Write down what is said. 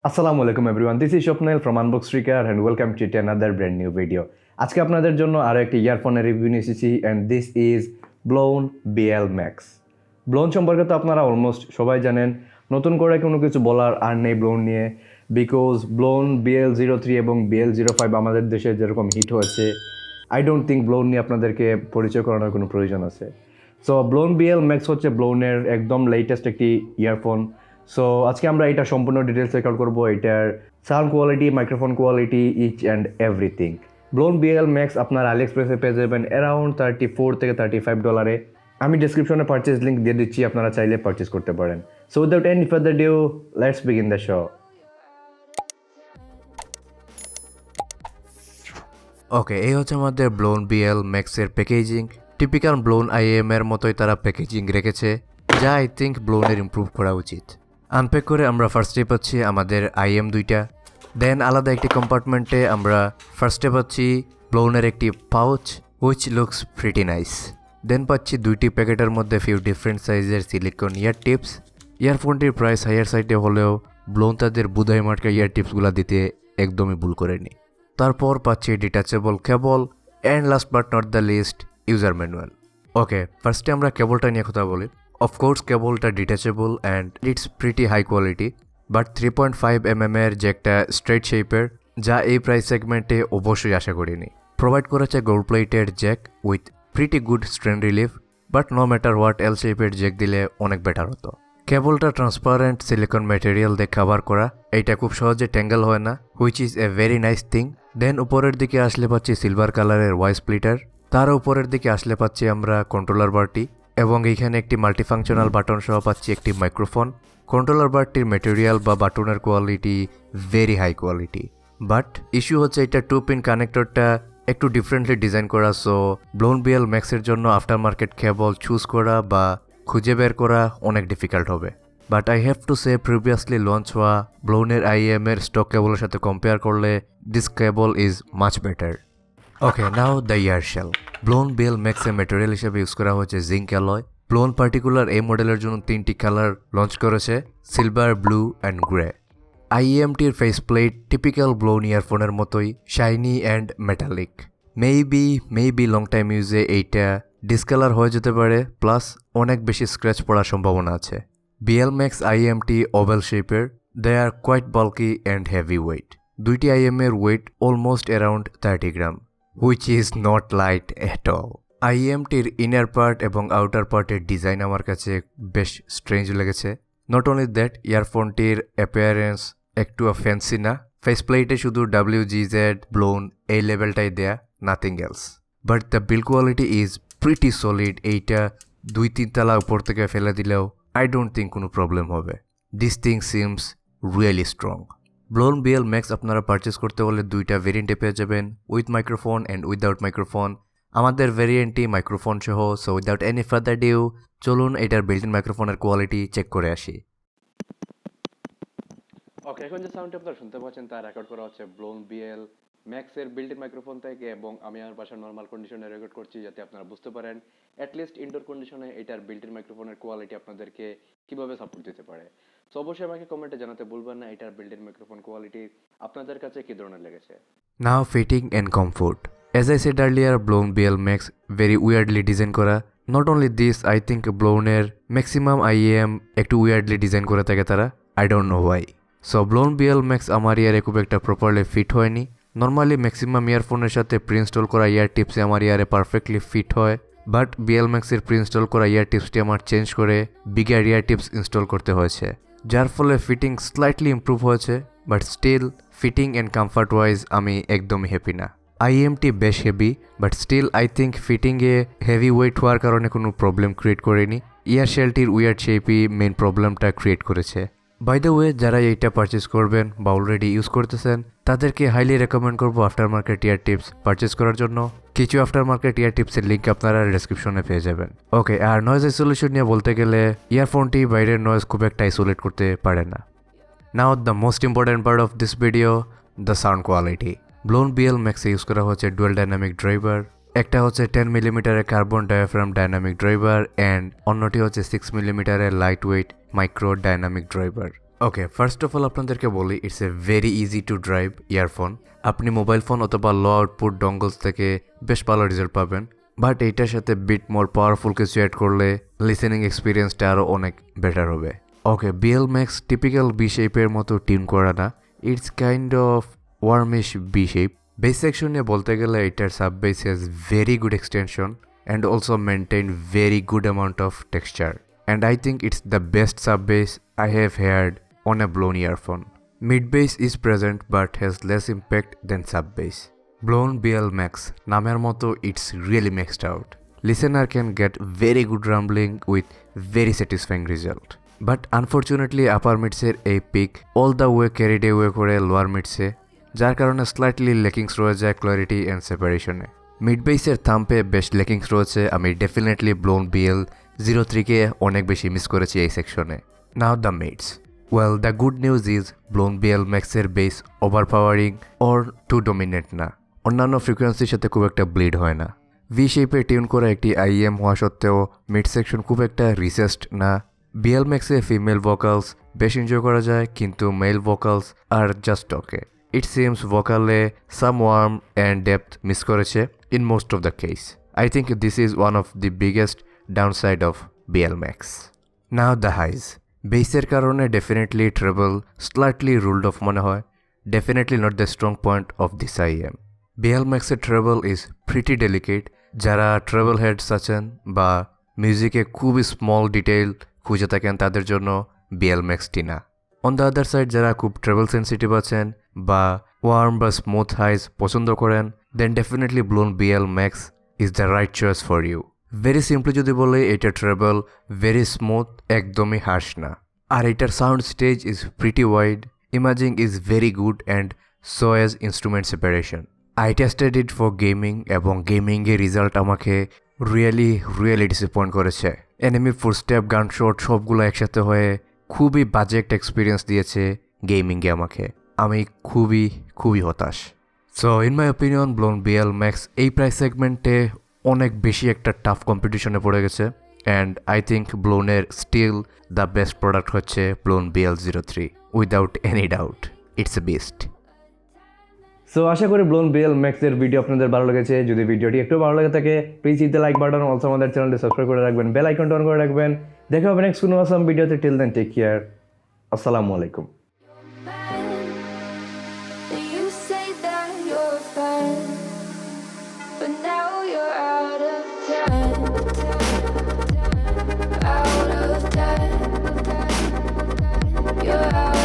আসসালামু আলাইকুম everyone, this is Swapnil from Unbox Tricker and welcome to another brand new video. আজকে আপনাদের জন্য আরও একটি ইয়ারফোনের রিভিউ নিয়ে এসেছি and this is Blon BL-max। Blon সম্পর্কে তো আপনারা অলমোস্ট সবাই জানেন, নতুন করে কোনো কিছু বলার আর নেই ব্লোন নিয়ে, বিকজ ব্লোন BL03 এবং BL05 আমাদের দেশে যেরকম হিট হয়েছে, আই ডোন্ট থিঙ্ক ব্লোন নিয়ে আপনাদেরকে পরিচয় করানোর কোনো প্রয়োজন আছে। সো ব্লোন BL-max হচ্ছে ব্লোনের একদম লেটেস্ট একটি ইয়ারফোন। সো আজকে আমরা এটা সম্পূর্ণ ডিটেলস চেক আউট করবো, এটার sound quality, microphone quality, each and everything. Blon BL-max আপনার আলিএক্সপ্রেসে পেয়ে যাবেন অ্যারাউন্ড $34 থেকে $35। আমি ডিসক্রিপশনে পারচেজ লিঙ্ক দিয়ে দিচ্ছি, আপনারা চাইলে পারচেজ করতে পারেন। So without any further due, let's begin the show. Okay, এই হচ্ছে আমাদের ব্লোন BL-max-এর প্যাকেজিং। টিপিক্যাল ব্লোন IM এর মতোই তারা প্যাকেজিং রেখেছে, যা আই থিঙ্ক ব্লোনের ইমপ্রুভ করা উচিত। আনপ্যাক করে আমরা ফার্স্টে পাচ্ছি আমাদের IM দুইটা, দেন আলাদা একটি কম্পার্টমেন্টে আমরা ফার্স্টে পাচ্ছি ব্লোনের একটি pouch which looks pretty nice. Then পাচ্ছি দুইটি প্যাকেটের মধ্যে ফিউ ডিফারেন্ট সাইজের সিলিকন ইয়ার টিপস। ইয়ারফোনটির প্রাইস হাইয়ার সাইডে হলেও ব্লোন তাদের বুধাই মার্কা ইয়ার টিপসগুলো দিতে একদমই ভুল করেনি। তারপর পাচ্ছি detachable cable and last but not the least user manual. Okay, ফার্স্টে আমরা কেবলটা নিয়ে কথা বলি। অফকোর্স কেবলটা detachable and it's pretty high quality, but 3.5 এর যে একটা স্ট্রেট শেপের, যা এই প্রাইস সেগমেন্টে অবশ্যই আশা করিনি। প্রোভাইড করেছে gold plated jack with pretty good strain relief, but no matter what L শেপের জ্যাক দিলে অনেক বেটার হতো। কেবলটা ট্রান্সপারেন্ট সিলিকন ম্যাটেরিয়াল দিয়ে কভার করা, এইটা খুব সহজে ট্যাঙ্গেল হয় না, which is a very nice thing. Then উপরের দিকে আসলে পাচ্ছি সিলভার কালারের ওয়াই স্প্লিটার, তার উপরের দিকে আসলে পাচ্ছি আমরা কন্ট্রোলার বারটি, এবং এইখানে একটি মাল্টিফাংশনাল বাটন সহ পাচ্ছি একটি মাইক্রোফোন। কন্ট্রোলার বারটির ম্যাটেরিয়াল বা বাটনের quality very high quality, but issue হচ্ছে এটা 2-পিন কানেক্টরটা একটু ডিফারেন্টলি ডিজাইন করা। সো ব্লোন BL-max-এর জন্য আফটার মার্কেট কেবল চুজ করা বা খুঁজে বের করা অনেক ডিফিকাল্ট হবে। But I have to say previously launch হওয়া ব্লোনের IM এর স্টক কেবলের সাথে কম্পেয়ার করলে this cable is much better. Okay, now the ear shell. Blon BL-max-এর ম্যাটেরিয়াল হিসেবে ইউজ করা হয়েছে জিঙ্ক অ্যালয়। ব্লোন পার্টিকুলার এই মডেলের জন্য 3টি কালার লঞ্চ করেছে, সিলভার, ব্লু অ্যান্ড গ্রে। IEMটির ফেস প্লেট টিপিক্যাল ব্লোন ইয়ারফোনের মতোই shiny and metallic. Maybe long time ইউজে এইটা ডিসকালার হয়ে যেতে পারে, প্লাস অনেক বেশি স্ক্র্যাচ পড়ার সম্ভাবনা আছে। BL-max IEMটি ওভাল শেপের, they are quite bulky and heavy weight. দুইটি IM এর weight almost around 30 gram, which is not light at all. IEMটির ইনার পার্ট এবং আউটার পার্টের ডিজাইন আমার কাছে বেশ স্ট্রেঞ্জ লেগেছে। নট অনলি দ্যাট, ইয়ারফোনটির অ্যাপিয়ারেন্স একটু ফ্যান্সি না, ফেস প্লেটে শুধু WGZ ব্লোন এই লেভেলটাই দেয়া, nothing else. But the build quality is pretty solid. এইটা 2-3 তলা উপর থেকে ফেলে দিলেও আই ডোন্ট থিঙ্ক কোনো প্রবলেম হবে। This thing seems really strong. Blon BL-max আপনারা পারচেস করতে হলে দুইটা ভেরিয়েন্টে পেয়ে যাবেন, with microphone and without microphone. আমাদের ভেরিয়েন্টটি মাইক্রোফোন সহ। So without any further due, চলুন এটার বিল্ট ইন মাইক্রোফোনের কোয়ালিটি চেক করে আসি। ওকে, এখন যে সাউন্ডটি আপনারা শুনতে পাচ্ছেন তা রেকর্ড করা হচ্ছে ব্লোন BL-max-এর বিল্ট ইন মাইক্রোফোন থেকে, এবং আমি আমার বাসার নর্মাল কন্ডিশনে রেকর্ড করছি যাতে আপনারা বুঝতে পারেন অ্যাটলিস্ট ইনডোর কন্ডিশনে এটার বিল্ট ইন মাইক্রোফোনের কোয়ালিটি আপনাদেরকে কিভাবে সাপোর্ট দিতে পারে। সো অবশ্যই আমাকে কমেন্টে জানাতে ভুলবেন না এটার বিল্ট ইন মাইক্রোফোন কোয়ালিটি আপনাদের কাছে কি ধরনের লেগেছে। Now fitting and comfort. As I said earlier, Blon BL-max very weirdly design করা। Not only this, I think ব্লোনের ম্যাক্সিমাম IEM একটু weirdly ডিজাইন করে থাকে তারা, I don't know why. So Blon BL-max আমার ইয়ারে খুব একটা প্রপারলি ফিট হয়নি। নর্মালি ম্যাক্সিমাম ইয়ারফোনের সাথে প্রিইনস্টল করা ইয়ার টিপসে আমার ইয়ারে পারফেক্টলি ফিট হয়, বাট BL-max-এর প্রিইনস্টল করা ইয়ার টিপসটি আমার চেঞ্জ করে বিগার ইয়ার টিপস ইনস্টল করতে হয়েছে, যার ফলে ফিটিং স্লাইটলি ইমপ্রুভ হয়েছে, but still fitting and comfort wise আমি একদমই হ্যাপি না। IEMটি বেশ heavy, but still I think ফিটিংয়ে হেভি ওয়েট হওয়ার কারণে কোনো প্রবলেম ক্রিয়েট করেনি। ইয়ার শেলটির উইয়ার্ড শেপই মেন প্রবলেমটা ক্রিয়েট করেছে। বাই দ্য ওয়ে, যারা এইটা পারচেস করবেন বা অলরেডি ইউজ করতেছেন তাদেরকে হাইলি রেকমেন্ড করবো after market ear tips purchase করার জন্য। কিছু আফটার মার্কেট ইয়ার টিপসের লিঙ্ক আপনারা ডেসক্রিপশনে পেয়ে যাবেন। ওকে, আর নয়েজ আইসোলেশন নিয়ে বলতে গেলে ইয়ারফোনটি বাইরের নয়েজ খুব একটা আইসোলেট করতে পারে না। Now the most important part of this video, the sound quality. Blon BL-max-এ ইউজ করা হচ্ছে ডুয়েল ডাইনামিক ড্রাইভার। একটা হচ্ছে 10 মিলিমিটারের carbon diaphragm dynamic driver and অন্যটি হচ্ছে 6 মিলিমিটারের light weight micro dynamic driver. Okay, first of all আপনাদেরকে বলি it's a very easy to drive earphone. আপনি মোবাইল ফোন অথবা লো আউটপুট ডঙ্গলস থেকে বেশ ভালো রেজাল্ট পাবেন, বাট এইটার সাথে বিট মোর পাওয়ারফুল কিছু অ্যাড করলে লিসেনিং এক্সপিরিয়েন্সটা আরও অনেক বেটার হবে। Okay, BL max typical B শেপের মতো টিউন করা না, it's kind of warmish B shape. Bass section নিয়ে বলতে গেলে এটার sub bass has very good extension and also maintain very good amount of texture, and I think it's the best sub bass I have heard on a Blon earphone. Mid bass is present but has less impact than sub bass. Blon BL03 নামের মতো it's really maxed out. Listener can get very good rumbling with very satisfying result. But unfortunately upper mids এর এই peak all the way carried away করে lower mids এ, যার কারণে slightly lackings রয়ে যায় clarity and separation A. Mid bass এর থাম্পে বেশ lackings রয়েছে, আমি definitely Blon BL03 কে অনেক বেশি মিস করেছি এই সেকশনে। Now the mids. Well, the good news is Blon BL03 এর bass overpowering or too dominant না, অন্যান্য ফ্রিকোয়েন্সির সাথে খুব একটা ব্লিড হয় না। ভি শেপে টিউন করা একটি আইএম হওয়া সত্ত্বেও মিড সেকশন খুব একটা রিসেস্ট না। BL03 এ ফিমেল ভোকালস বেশ এনজয় করা যায়, কিন্তু মেল ভোকালস আর জাস্ট ওকে। ইট সিমস ভোকালে some warm and depth miss করেছে in most of the case. I think this is one of the biggest downside of BL03। Now the highs. বেসের কারণে definitely treble slightly ruled off মনে হয়, definitely not the strong point of this IEM. BL03 treble is pretty delicate. যারা treble heads আছেন বা মিউজিকে খুবই small detail খুঁজে থাকেন তাদের জন্য BL03 না। অন দ্য আদার সাইড যারা খুব ট্রেবল সেন্সিটিভ আছেন বা ওয়ার্ম বা স্মুথ হাইজ পছন্দ করেন, then definitely Blon BL03 is the right choice for you. Very simply যদি বলে এটা ট্রেবল ভেরি স্মুথ, একদমই হার্শ না। আর এটার sound stage is pretty wide, imaging is very good and so as instrument separation. I tested it for gaming এবং গেমিংয়ের result আমাকে রিয়েলি ডিসঅ্যাপয়েন্ট করেছে। এনিমি ফুটস্টেপ, গান শট সবগুলো একসাথে হয়ে খুবই বাজে একটা এক্সপিরিয়েন্স দিয়েছে গেমিংয়ে আমাকে। আমি খুবই হতাশ। So in my opinion Blon BL03 এই প্রাইস সেগমেন্টে অনেক বেশি একটা টাফ কম্পিটিশনে পড়ে গেছে, অ্যান্ড আই থিঙ্ক ব্লোনের স্টিল দ্য বেস্ট প্রোডাক্ট হচ্ছে Blon BL03 without any doubt. It's a best. So আশা করি Blon BL03 এর ভিডিও আপনাদের ভালো লেগেছে। যদি ভিডিওটি একটু ভালো লাগে থাকে please hit the like button, also আমাদের চ্যানেলটি সাবস্ক্রাইব করে রাখবেন, বেল আইকনটা অন করে রাখবেন। দেখা হবে নেক্সট কোনো আসাম ভিডিওতে। টিল দেন টেক কেয়ার, আসসালামু আলাইকুম। You say that you're fine, but now you're out of time. Out of time. You're out